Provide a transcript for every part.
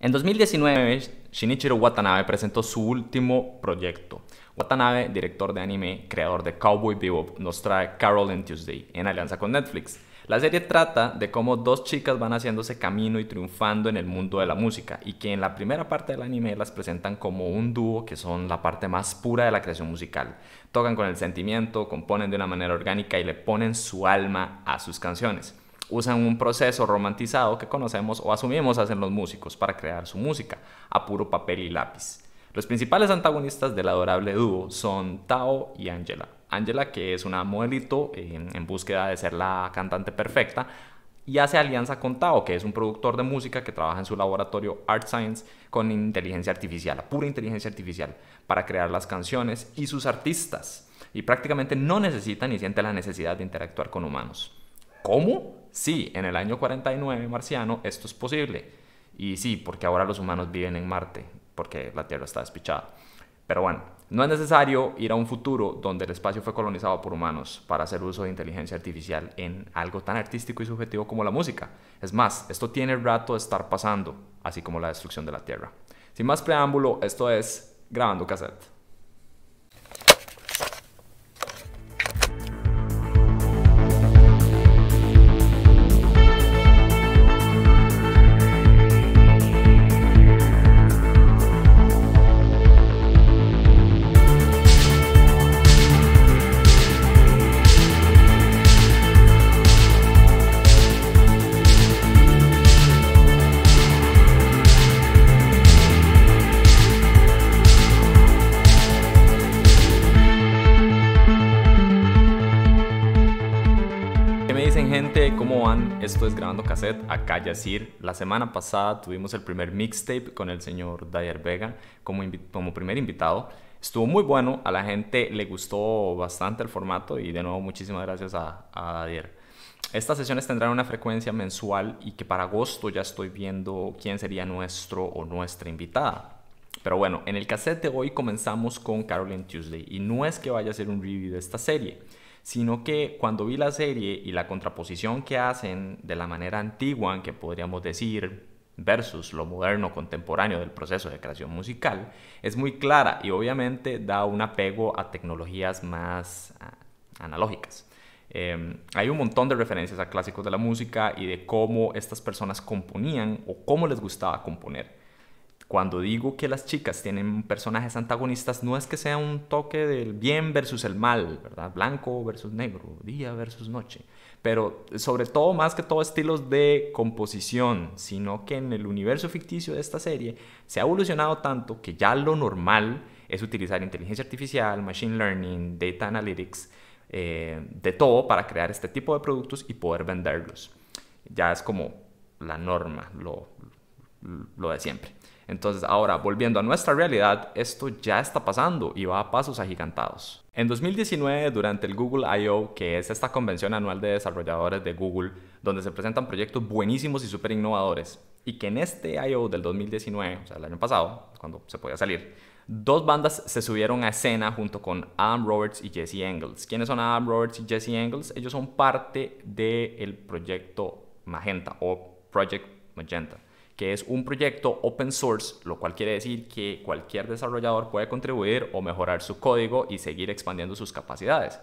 En 2019, Shinichiro Watanabe presentó su último proyecto. Watanabe, director de anime, creador de Cowboy Bebop, nos trae Carol and Tuesday, en alianza con Netflix. La serie trata de cómo dos chicas van haciéndose camino y triunfando en el mundo de la música, y que en la primera parte del anime las presentan como un dúo que son la parte más pura de la creación musical. Tocan con el sentimiento, componen de una manera orgánica y le ponen su alma a sus canciones. Usan un proceso romantizado que conocemos o asumimos hacen los músicos para crear su música, a puro papel y lápiz. Los principales antagonistas del adorable dúo son Tao y Angela. Angela, que es una modelito en búsqueda de ser la cantante perfecta, y hace alianza con Tao, que es un productor de música que trabaja en su laboratorio Art Science con inteligencia artificial, pura inteligencia artificial, para crear las canciones y sus artistas. Y prácticamente no necesita ni siente la necesidad de interactuar con humanos. ¿Cómo? Sí, en el año 49 marciano esto es posible. Y sí, porque ahora los humanos viven en Marte, porque la Tierra está despichada. Pero bueno, no es necesario ir a un futuro donde el espacio fue colonizado por humanos para hacer uso de inteligencia artificial en algo tan artístico y subjetivo como la música. Es más, esto tiene rato de estar pasando, así como la destrucción de la Tierra. Sin más preámbulo, esto es Grabando Cassette. Gente, ¿cómo van? Esto es Grabando Cassette, acá Yacir. La semana pasada tuvimos el primer mixtape con el señor Dayer Vega como primer invitado. Estuvo muy bueno, a la gente le gustó bastante el formato y de nuevo muchísimas gracias a Dayer. Estas sesiones tendrán una frecuencia mensual y que para agosto ya estoy viendo quién sería nuestro o nuestra invitada. Pero bueno, en el cassette de hoy comenzamos con Carol and Tuesday y no es que vaya a ser un review de esta serie, sino que cuando vi la serie y la contraposición que hacen de la manera antigua, que podríamos decir, versus lo moderno contemporáneo del proceso de creación musical, es muy clara y obviamente da un apego a tecnologías más analógicas. Hay un montón de referencias a clásicos de la música y de cómo estas personas componían o cómo les gustaba componer. Cuando digo que las chicas tienen personajes antagonistas, no es que sea un toque del bien versus el mal, ¿verdad? Blanco versus negro, día versus noche. Pero sobre todo, más que todo, estilos de composición, sino que en el universo ficticio de esta serie se ha evolucionado tanto que ya lo normal es utilizar inteligencia artificial, machine learning, data analytics, de todo para crear este tipo de productos y poder venderlos. Ya es como la norma, lo de siempre. Entonces, ahora, volviendo a nuestra realidad, esto ya está pasando y va a pasos agigantados. En 2019, durante el Google I.O., que es esta convención anual de desarrolladores de Google, donde se presentan proyectos buenísimos y súper innovadores, y que en este I.O. del 2019, o sea, el año pasado, cuando se podía salir, dos bandas se subieron a escena junto con Adam Roberts y Jesse Engels. ¿Quiénes son Adam Roberts y Jesse Engels? Ellos son parte del proyecto Magenta o Project Magenta, que es un proyecto open source, lo cual quiere decir que cualquier desarrollador puede contribuir o mejorar su código y seguir expandiendo sus capacidades,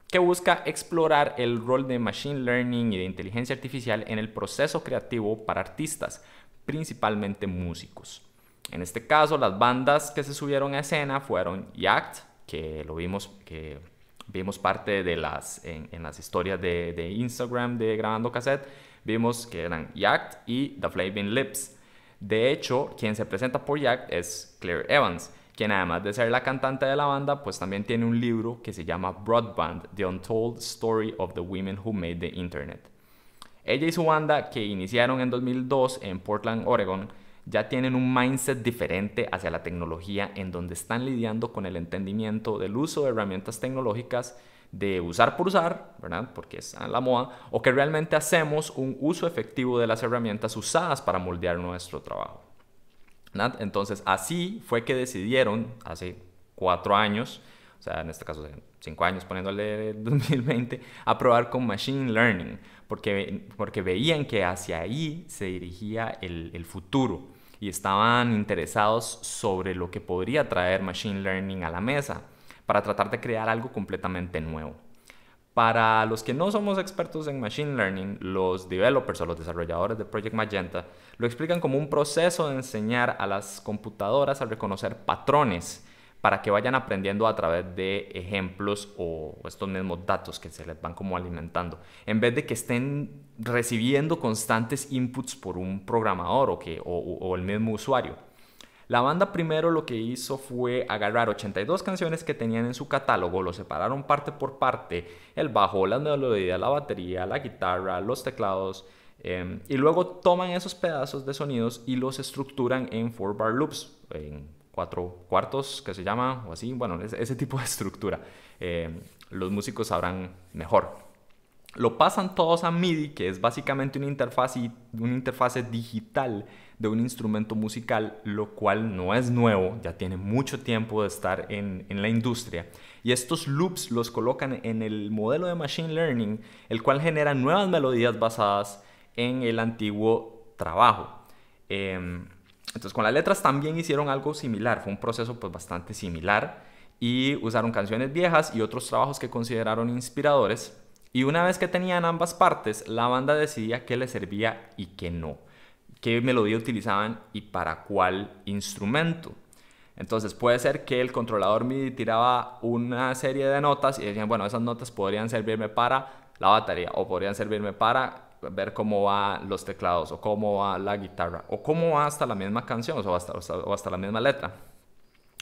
que busca explorar el rol de machine learning y de inteligencia artificial en el proceso creativo para artistas, principalmente músicos. En este caso, las bandas que se subieron a escena fueron Yacht, que vimos parte de en las historias de Instagram de Grabando Cassette. Vimos que eran Yacht y The Flaming Lips. De hecho, quien se presenta por Yacht es Claire Evans, quien además de ser la cantante de la banda, pues también tiene un libro que se llama Broadband: The Untold Story of the Women Who Made the Internet. Ella y su banda, que iniciaron en 2002 en Portland, Oregon, ya tienen un mindset diferente hacia la tecnología, en donde están lidiando con el entendimiento del uso de herramientas tecnológicas, de usar por usar, ¿verdad? Porque es la moda, o que realmente hacemos un uso efectivo de las herramientas usadas para moldear nuestro trabajo, ¿verdad? Entonces, así fue que decidieron hace 4 años, o sea, en este caso 5 años poniéndole 2020, a probar con Machine Learning, porque veían que hacia ahí se dirigía el futuro. y estaban interesados sobre lo que podría traer Machine Learning a la mesa para tratar de crear algo completamente nuevo. Para los que no somos expertos en Machine Learning, los developers o los desarrolladores de Project Magenta lo explican como un proceso de enseñar a las computadoras a reconocer patrones para que vayan aprendiendo a través de ejemplos o estos mismos datos que se les van como alimentando, en vez de que estén recibiendo constantes inputs por un programador o el mismo usuario. La banda primero lo que hizo fue agarrar 82 canciones que tenían en su catálogo, lo separaron parte por parte, el bajo, las melodías, la batería, la guitarra, los teclados, y luego toman esos pedazos de sonidos y los estructuran en 4-bar loops, en 4 cuartos que se llama, o así, bueno, ese tipo de estructura. Los músicos sabrán mejor. Lo pasan todos a MIDI, que es básicamente una interfase digital de un instrumento musical, lo cual no es nuevo, ya tiene mucho tiempo de estar en la industria. Y estos loops los colocan en el modelo de Machine Learning, el cual genera nuevas melodías basadas en el antiguo trabajo. Entonces con las letras también hicieron algo similar, fue un proceso pues bastante similar, y usaron canciones viejas y otros trabajos que consideraron inspiradores. Y una vez que tenían ambas partes, la banda decidía qué les servía y qué no, qué melodía utilizaban y para cuál instrumento. Entonces puede ser que el controlador MIDI tiraba una serie de notas y decían, bueno, esas notas podrían servirme para la batería o podrían servirme para ver cómo van los teclados o cómo va la guitarra o cómo va hasta la misma canción o hasta la misma letra,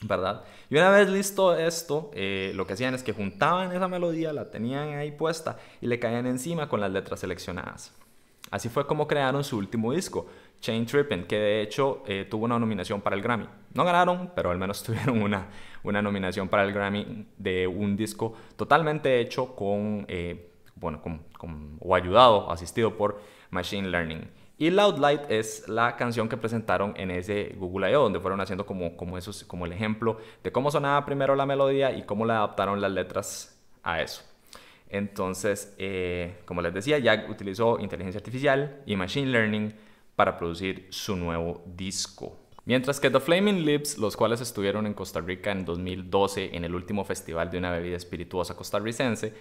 ¿verdad? Y una vez listo esto, lo que hacían es que juntaban esa melodía, la tenían ahí puesta y le caían encima con las letras seleccionadas. Así fue como crearon su último disco, Chain Trippin', que de hecho tuvo una nominación para el Grammy. No ganaron, pero al menos tuvieron una nominación para el Grammy de un disco totalmente hecho o ayudado, asistido por Machine Learning. Y Loud Light es la canción que presentaron en ese Google I.O., donde fueron haciendo como el ejemplo de cómo sonaba primero la melodía y cómo le adaptaron las letras a eso. Entonces, como les decía, Jack utilizó inteligencia artificial y Machine Learning para producir su nuevo disco. Mientras que The Flaming Lips, los cuales estuvieron en Costa Rica en 2012 en el último festival de una bebida espirituosa costarricense,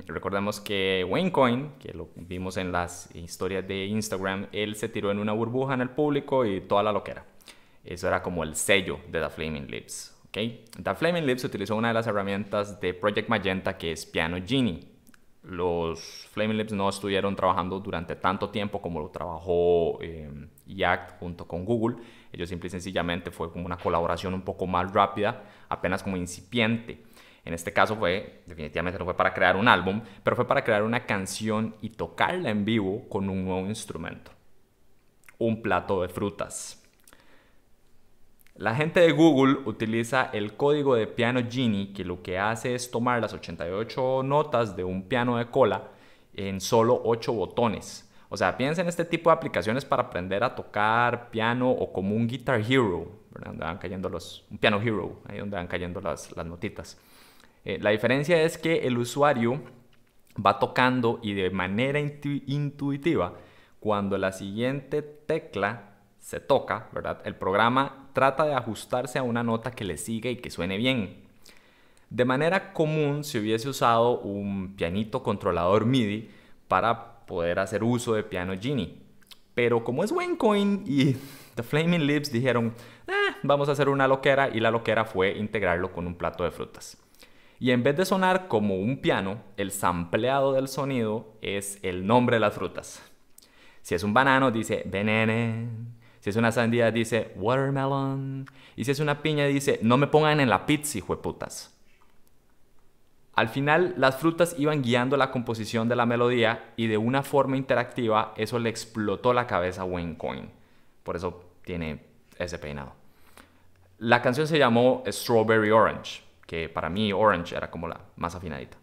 recordemos que Waynecoin, que lo vimos en las historias de Instagram, él se tiró en una burbuja en el público y toda la loquera. Eso era como el sello de The Flaming Lips. ¿Okay? The Flaming Lips utilizó una de las herramientas de Project Magenta, que es Piano Genie. Los Flaming Lips no estuvieron trabajando durante tanto tiempo como lo trabajó Yacht junto con Google. Ellos simple y sencillamente fue como una colaboración un poco más rápida, apenas como incipiente. En este caso definitivamente no fue para crear un álbum, pero fue para crear una canción y tocarla en vivo con un nuevo instrumento. Un plato de frutas. La gente de Google utiliza el código de Piano Genie, que lo que hace es tomar las 88 notas de un piano de cola en solo 8 botones. O sea, piensen en este tipo de aplicaciones para aprender a tocar piano o como un Guitar Hero, ¿verdad? Donde van cayendo un Piano Hero, ahí donde van cayendo las notitas. La diferencia es que el usuario va tocando y de manera intuitiva, cuando la siguiente tecla se toca, ¿verdad? El programa trata de ajustarse a una nota que le siga y que suene bien. De manera común se hubiese usado un pianito controlador MIDI para poder hacer uso de Piano Genie. Pero como es Waynecoin y The Flaming Lips dijeron, vamos a hacer una loquera, y la loquera fue integrarlo con un plato de frutas. Y en vez de sonar como un piano, el sampleado del sonido es el nombre de las frutas. Si es un banano dice banana. Si es una sandía dice watermelon. Y si es una piña dice no me pongan en la pizza, hijueputas. Al final las frutas iban guiando la composición de la melodía y de una forma interactiva eso le explotó la cabeza a Waynecoin. Por eso tiene ese peinado. La canción se llamó Strawberry Orange, que para mí Orange era como la más afinadita.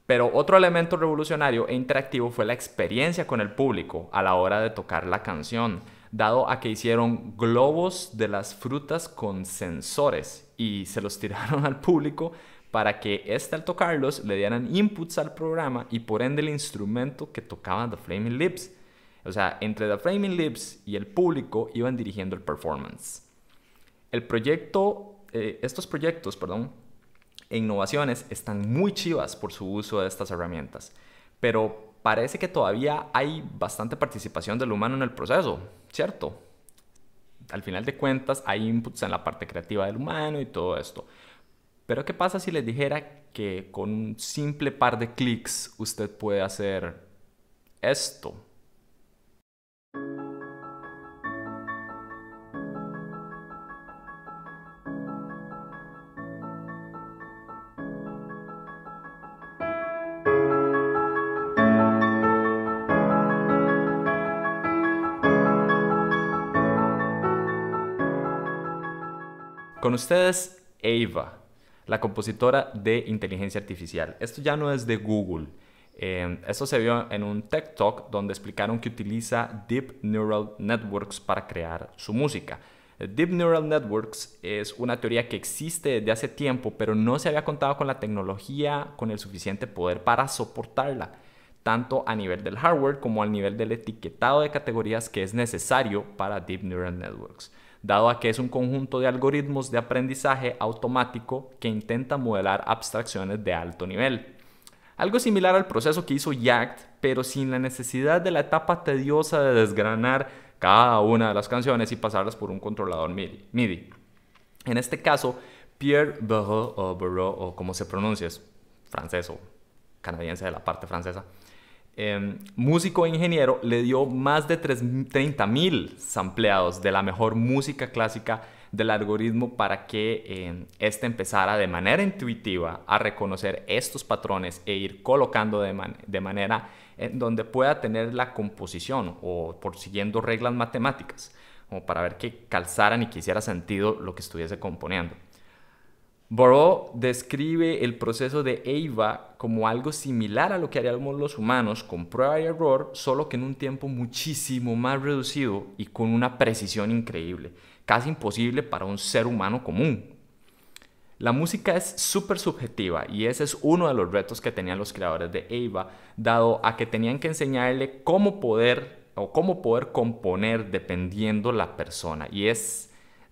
Pero otro elemento revolucionario e interactivo fue la experiencia con el público a la hora de tocar la canción, dado a que hicieron globos de las frutas con sensores y se los tiraron al público para que al tocarlos le dieran inputs al programa y por ende el instrumento que tocaban The Flaming Lips. O sea, entre The Flaming Lips y el público iban dirigiendo el performance. Estos proyectos, e innovaciones están muy chivas por su uso de estas herramientas, pero parece que todavía hay bastante participación del humano en el proceso, ¿cierto? Al final de cuentas hay inputs en la parte creativa del humano y todo esto. Pero ¿qué pasa si les dijera que con un simple par de clics usted puede hacer esto? Con ustedes, Ava, la compositora de inteligencia artificial. Esto ya no es de Google. Esto se vio en un TED Talk donde explicaron que utiliza Deep Neural Networks para crear su música. Deep Neural Networks es una teoría que existe desde hace tiempo, pero no se había contado con la tecnología con el suficiente poder para soportarla, tanto a nivel del hardware como al nivel del etiquetado de categorías que es necesario para Deep Neural Networks, dado a que es un conjunto de algoritmos de aprendizaje automático que intenta modelar abstracciones de alto nivel. Algo similar al proceso que hizo Yacht, pero sin la necesidad de la etapa tediosa de desgranar cada una de las canciones y pasarlas por un controlador MIDI. En este caso, Pierre Bourreau, o como se pronuncia, es francés o canadiense de la parte francesa, músico e ingeniero, le dio más de 30.000 sampleados de la mejor música clásica del algoritmo para que éste empezara de manera intuitiva a reconocer estos patrones e ir colocando de manera en donde pueda tener la composición o por siguiendo reglas matemáticas, como para ver que calzaran y que hiciera sentido lo que estuviese componiendo. Bourreau describe el proceso de Ava como algo similar a lo que haríamos los humanos con prueba y error, solo que en un tiempo muchísimo más reducido y con una precisión increíble, casi imposible para un ser humano común. La música es súper subjetiva y ese es uno de los retos que tenían los creadores de Ava, dado a que tenían que enseñarle cómo poder componer dependiendo la persona, y es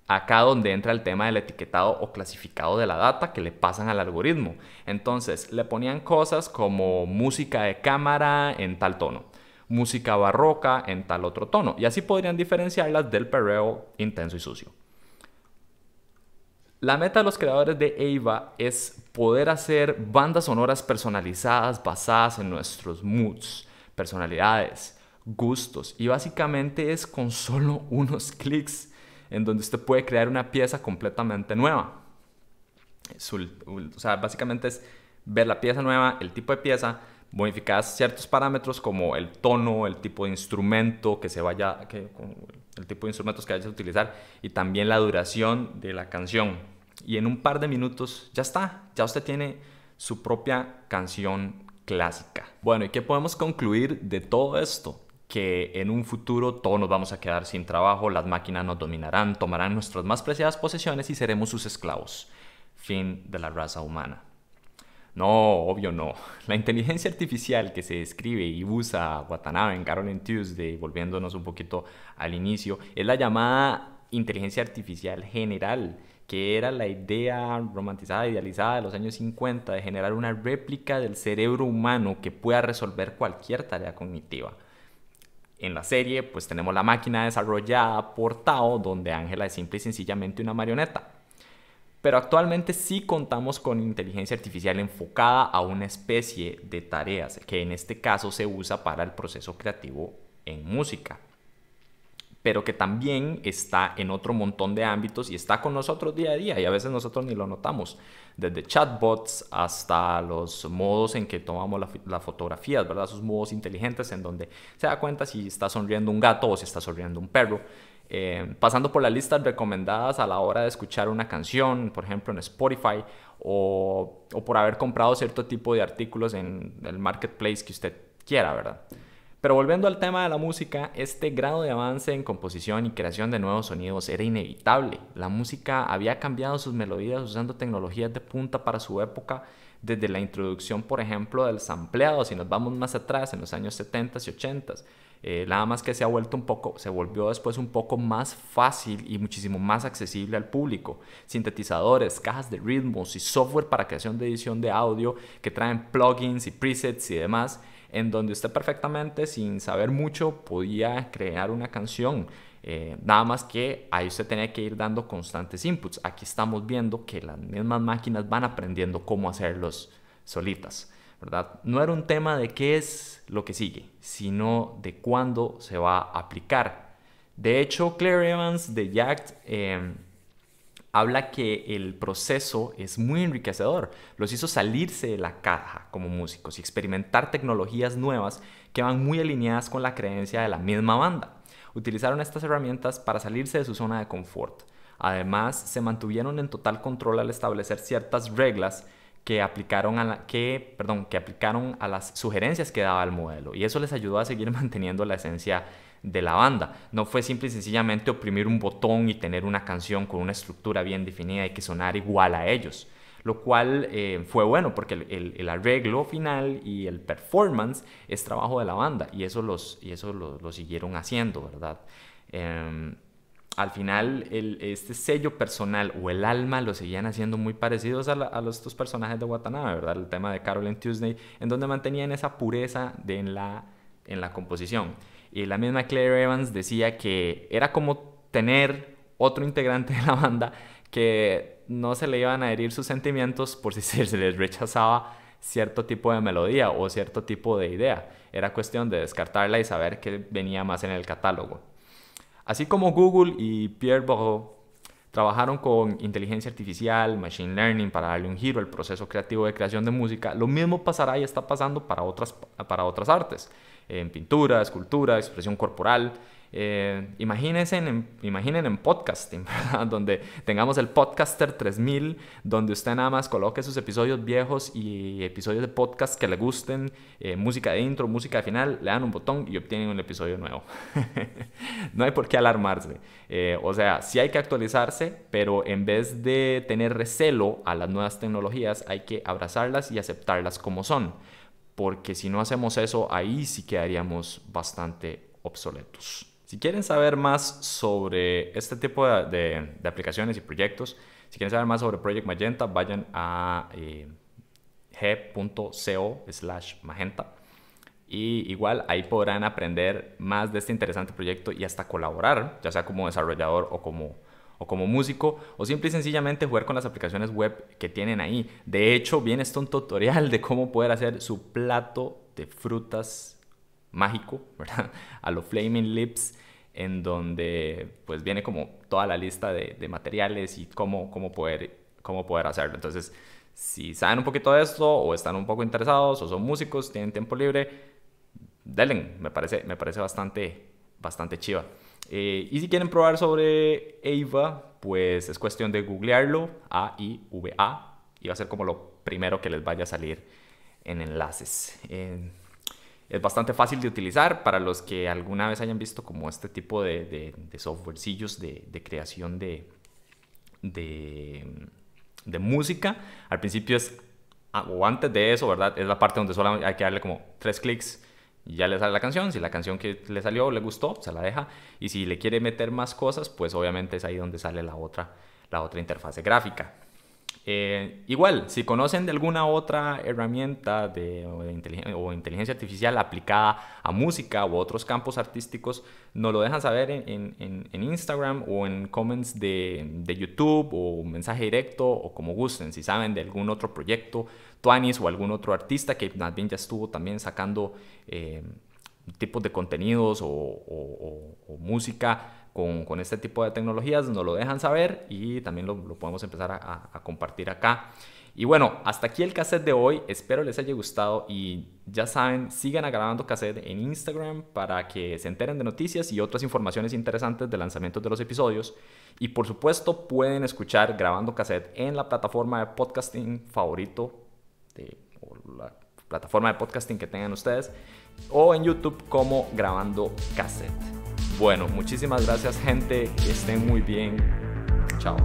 acá donde entra el tema del etiquetado o clasificado de la data que le pasan al algoritmo. Entonces le ponían cosas como música de cámara en tal tono, música barroca en tal otro tono, y así podrían diferenciarlas del perreo intenso y sucio. La meta de los creadores de Ava es poder hacer bandas sonoras personalizadas basadas en nuestros moods, personalidades, gustos, y básicamente es con solo unos clics en donde usted puede crear una pieza completamente nueva. O sea, básicamente es ver la pieza nueva, el tipo de pieza, modificar ciertos parámetros como el tono, el tipo de instrumento el tipo de instrumentos que vayas a utilizar y también la duración de la canción. Y en un par de minutos ya está, ya usted tiene su propia canción clásica. Bueno, ¿y qué podemos concluir de todo esto? Que en un futuro todos nos vamos a quedar sin trabajo, las máquinas nos dominarán, tomarán nuestras más preciadas posesiones y seremos sus esclavos. Fin de la raza humana. No, obvio no. La inteligencia artificial que se describe y usa Watanabe en Carole and Tuesday, volviéndonos un poquito al inicio, es la llamada inteligencia artificial general, que era la idea romantizada, idealizada de los años 50 de generar una réplica del cerebro humano que pueda resolver cualquier tarea cognitiva. En la serie, pues tenemos la máquina desarrollada por Tao, donde Ángela es simple y sencillamente una marioneta. Pero actualmente sí contamos con inteligencia artificial enfocada a una especie de tareas, que en este caso se usa para el proceso creativo en música, pero que también está en otro montón de ámbitos y está con nosotros día a día y a veces nosotros ni lo notamos, desde chatbots hasta los modos en que tomamos las fotografías, ¿verdad? Esos modos inteligentes en donde se da cuenta si está sonriendo un gato o si está sonriendo un perro, pasando por las listas recomendadas a la hora de escuchar una canción, por ejemplo en Spotify, o por haber comprado cierto tipo de artículos en el marketplace que usted quiera, ¿verdad? Pero volviendo al tema de la música, este grado de avance en composición y creación de nuevos sonidos era inevitable. La música había cambiado sus melodías usando tecnologías de punta para su época, desde la introducción, por ejemplo, del sampleado, si nos vamos más atrás, en los años 70 y 80. Nada más que se volvió después un poco más fácil y muchísimo más accesible al público. Sintetizadores, cajas de ritmos y software para creación de edición de audio que traen plugins y presets y demás, en donde usted perfectamente, sin saber mucho, podía crear una canción. Nada más que ahí usted tenía que ir dando constantes inputs. Aquí estamos viendo que las mismas máquinas van aprendiendo cómo hacerlos solitas, ¿verdad? No era un tema de qué es lo que sigue, sino de cuándo se va a aplicar. De hecho, Claire Evans de Yacht habla que el proceso es muy enriquecedor. Los hizo salirse de la caja como músicos y experimentar tecnologías nuevas que van muy alineadas con la creencia de la misma banda. Utilizaron estas herramientas para salirse de su zona de confort. Además, se mantuvieron en total control al establecer ciertas reglas que aplicaron a las sugerencias que daba el modelo, y eso les ayudó a seguir manteniendo la esencia de la banda. No fue simple y sencillamente oprimir un botón y tener una canción con una estructura bien definida y que sonara igual a ellos, lo cual fue bueno porque el arreglo final y el performance es trabajo de la banda, y eso lo siguieron haciendo, ¿verdad? Al final este sello personal o el alma lo seguían haciendo muy parecidos a estos personajes de Watanabe, ¿verdad? El tema de Carol and Tuesday, en donde mantenían esa pureza en la composición. Y la misma Claire Evans decía que era como tener otro integrante de la banda que no se le iban a herir sus sentimientos por si se les rechazaba cierto tipo de melodía o cierto tipo de idea. Era cuestión de descartarla y saber qué venía más en el catálogo. Así como Google y Pierre Bourdieu trabajaron con inteligencia artificial, machine learning para darle un giro al proceso creativo de creación de música, lo mismo pasará y está pasando para otras artes, en pintura, escultura, expresión corporal. Imaginen en podcasting, ¿verdad? Donde tengamos el Podcaster 3000, donde usted nada más coloque sus episodios viejos y episodios de podcast que le gusten, música de intro, música de final, le dan un botón y obtienen un episodio nuevo. No hay por qué alarmarse. O sea, sí hay que actualizarse, pero en vez de tener recelo a las nuevas tecnologías, hay que abrazarlas y aceptarlas como son, porque si no hacemos eso, ahí sí quedaríamos bastante obsoletos. Si quieren saber más sobre este tipo de aplicaciones y proyectos, si quieren saber más sobre Project Magenta, vayan a g.co/magenta. Y igual ahí podrán aprender más de este interesante proyecto y hasta colaborar, ya sea como desarrollador o como músico, o simple y sencillamente jugar con las aplicaciones web que tienen ahí. De hecho, viene un tutorial de cómo poder hacer su plato de frutas mágico, ¿verdad? A lo Flaming Lips, en donde pues viene como toda la lista de materiales y cómo poder hacerlo. Entonces, si saben un poquito de esto o están un poco interesados o son músicos, tienen tiempo libre, denle, me parece bastante chiva. Y si quieren probar sobre Aiva, pues es cuestión de googlearlo, AIVA, y va a ser como lo primero que les vaya a salir en enlaces. Es bastante fácil de utilizar para los que alguna vez hayan visto como este tipo de softwarecillos de creación de música. Al principio o antes de eso, ¿verdad? Es la parte donde solo hay que darle como 3 clics y ya le sale la canción. Si la canción que le salió le gustó, se la deja. Y si le quiere meter más cosas, pues obviamente es ahí donde sale la otra interfase gráfica. Igual, si conocen de alguna otra herramienta o inteligencia artificial aplicada a música u otros campos artísticos, nos lo dejan saber en Instagram o en comments de YouTube o mensaje directo o como gusten. Si saben de algún otro proyecto, tuanis, o algún otro artista que más bien ya estuvo también sacando tipos de contenidos o música con este tipo de tecnologías, nos lo dejan saber y también lo podemos empezar a compartir acá. Y bueno, hasta aquí el cassette de hoy. Espero les haya gustado y ya saben, sigan a Grabando Cassette en Instagram para que se enteren de noticias y otras informaciones interesantes de lanzamientos de los episodios. Y por supuesto pueden escuchar Grabando Cassette en la plataforma de podcasting favorito, o la plataforma de podcasting que tengan ustedes, o en YouTube como Grabando Cassette. Bueno, muchísimas gracias, gente, que estén muy bien. Chao.